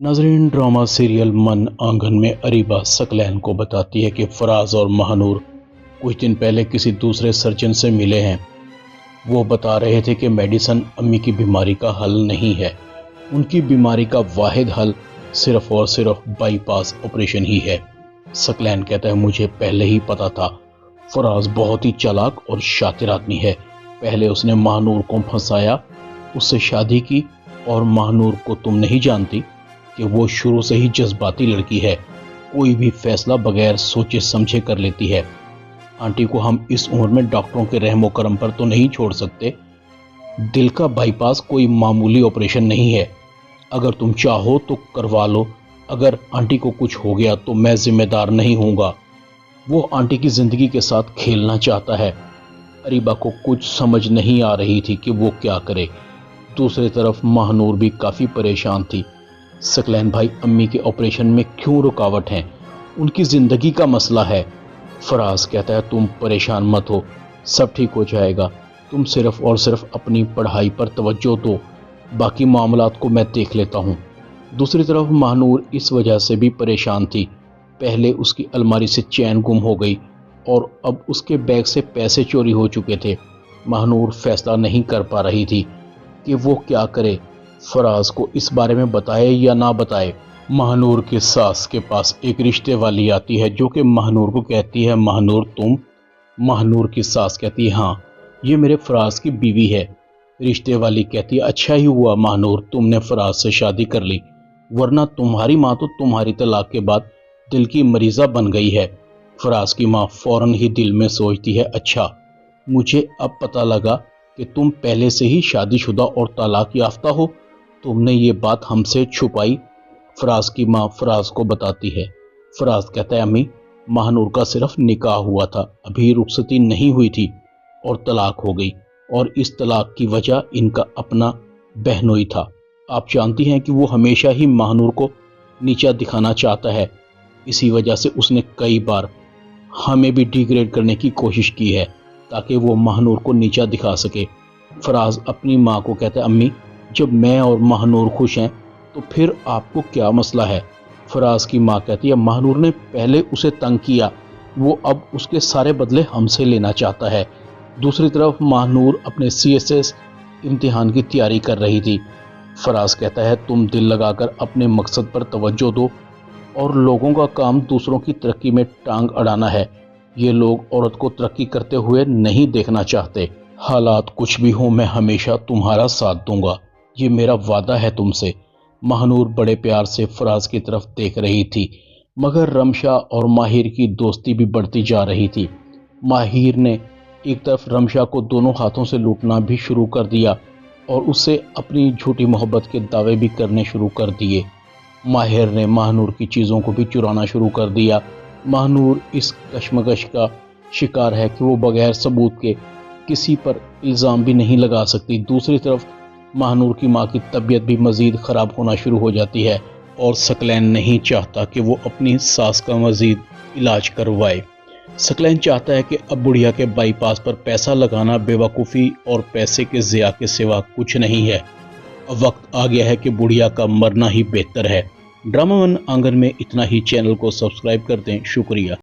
नाजरीन, drama serial मन आंगन में अरीबा सकलैन को बताती है कि फराज और महानूर कुछ दिन पहले किसी दूसरे सर्जन से मिले हैं। वो बता रहे थे कि मेडिसिन अम्मी की बीमारी का हल नहीं है। उनकी बीमारी का वाहिद हल सिर्फ और सिर्फ बाईपास ऑपरेशन ही है। सकलैन कहता है, मुझे पहले ही पता था। फराज बहुत ही चालाक और शातिर आदमी है। पहले उसने महानूर को फंसाया, उससे शादी की, और महानूर को तुम नहीं जानती कि वो शुरू से ही जज्बाती लड़की है। कोई भी फैसला बगैर सोचे समझे कर लेती है। आंटी को हम इस उम्र में डॉक्टरों के रहमो करम पर तो नहीं छोड़ सकते। दिल का बाईपास कोई मामूली ऑपरेशन नहीं है। अगर तुम चाहो तो करवा लो। अगर आंटी को कुछ हो गया तो मैं जिम्मेदार नहीं हूँगा। वो आंटी की जिंदगी के साथ खेलना चाहता है। अरीबा को कुछ समझ नहीं आ रही थी कि वो क्या करे। दूसरी तरफ महानूर भी काफ़ी परेशान थी। सकलैन भाई, अम्मी के ऑपरेशन में क्यों रुकावट है? उनकी ज़िंदगी का मसला है। फराज कहता है, तुम परेशान मत हो, सब ठीक हो जाएगा। तुम सिर्फ और सिर्फ अपनी पढ़ाई पर तवज्जो दो, बाकी मामलात को मैं देख लेता हूँ। दूसरी तरफ महानूर इस वजह से भी परेशान थी। पहले उसकी अलमारी से चैन गुम हो गई और अब उसके बैग से पैसे चोरी हो चुके थे। महानूर फैसला नहीं कर पा रही थी कि वो क्या करे। फराज को इस बारे में बताए या ना बताए। महानूर की सास के पास एक रिश्ते वाली आती है जो कि महानूर को कहती है, महानूर तुम? महानूर की सास कहती है, हाँ, ये मेरे फराज की बीवी है। रिश्ते वाली कहती है, अच्छा ही हुआ महानूर, तुमने फराज से शादी कर ली, वरना तुम्हारी माँ तो तुम्हारी तलाक के बाद दिल की मरीज़ा बन गई है। फराज की माँ फौरन ही दिल में सोचती है, अच्छा, मुझे अब पता लगा कि तुम पहले से ही शादीशुदा और तलाक याफ्ता हो। तुमने ये बात हमसे छुपाई। फराज की माँ फराज को बताती है। फराज कहता है, अम्मी, महानूर का सिर्फ निकाह हुआ था, अभी रुखसती नहीं हुई थी और तलाक हो गई, और इस तलाक की वजह इनका अपना बहनोई था। आप जानती हैं कि वो हमेशा ही महानूर को नीचा दिखाना चाहता है। इसी वजह से उसने कई बार हमें भी डिग्रेड करने की कोशिश की है ताकि वो महानूर को नीचा दिखा सके। फराज अपनी माँ को कहता है, अम्मी, जब मैं और महानूर खुश हैं तो फिर आपको क्या मसला है? फराज की माँ कहती है, महानूर ने पहले उसे तंग किया, वो अब उसके सारे बदले हमसे लेना चाहता है। दूसरी तरफ महानूर अपने CSS इम्तिहान की तैयारी कर रही थी। फराज कहता है, तुम दिल लगाकर अपने मकसद पर तवज्जो दो, और लोगों का काम दूसरों की तरक्की में टांग अड़ाना है। ये लोग औरत को तरक्की करते हुए नहीं देखना चाहते। हालात कुछ भी हो, मैं हमेशा तुम्हारा साथ दूंगा, ये मेरा वादा है तुमसे। महानूर बड़े प्यार से फराज की तरफ देख रही थी, मगर रमशा और माहिर की दोस्ती भी बढ़ती जा रही थी। माहिर ने एक तरफ रमशा को दोनों हाथों से लूटना भी शुरू कर दिया और उससे अपनी झूठी मोहब्बत के दावे भी करने शुरू कर दिए। माहिर ने महानूर की चीज़ों को भी चुराना शुरू कर दिया। महानूर इस कश्मकश का शिकार है कि वो बगैर सबूत के किसी पर इल्ज़ाम भी नहीं लगा सकती। दूसरी तरफ महानूर की माँ की तबीयत भी मज़ीद ख़राब होना शुरू हो जाती है और सकलैन नहीं चाहता कि वो अपनी सास का मज़ीद इलाज करवाए। सकलैन चाहता है कि अब बुढ़िया के बाईपास पर पैसा लगाना बेवकूफ़ी और पैसे के ज़िया के सिवा कुछ नहीं है। अब वक्त आ गया है कि बुढ़िया का मरना ही बेहतर है। ड्रामा मन आंगन में इतना ही। चैनल को सब्सक्राइब कर दें। शुक्रिया।